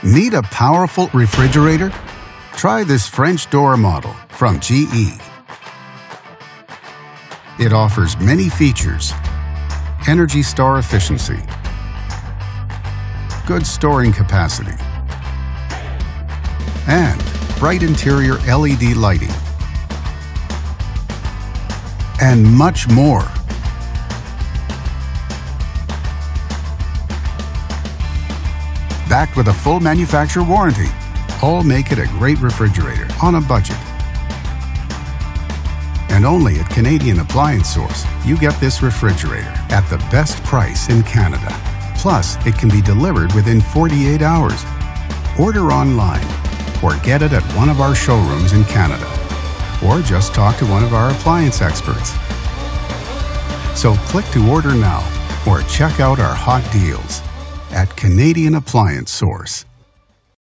Need a powerful refrigerator? Try this French door model from GE. It offers many features: energy star efficiency, good storing capacity, and bright interior LED lighting, and much more. Backed with a full manufacturer warranty, all make it a great refrigerator on a budget. And only at Canadian Appliance Source, you get this refrigerator at the best price in Canada. Plus, it can be delivered within 48 hours. Order online or get it at one of our showrooms in Canada. Or just talk to one of our appliance experts. So click to order now or check out our hot deals at Canadian Appliance Source.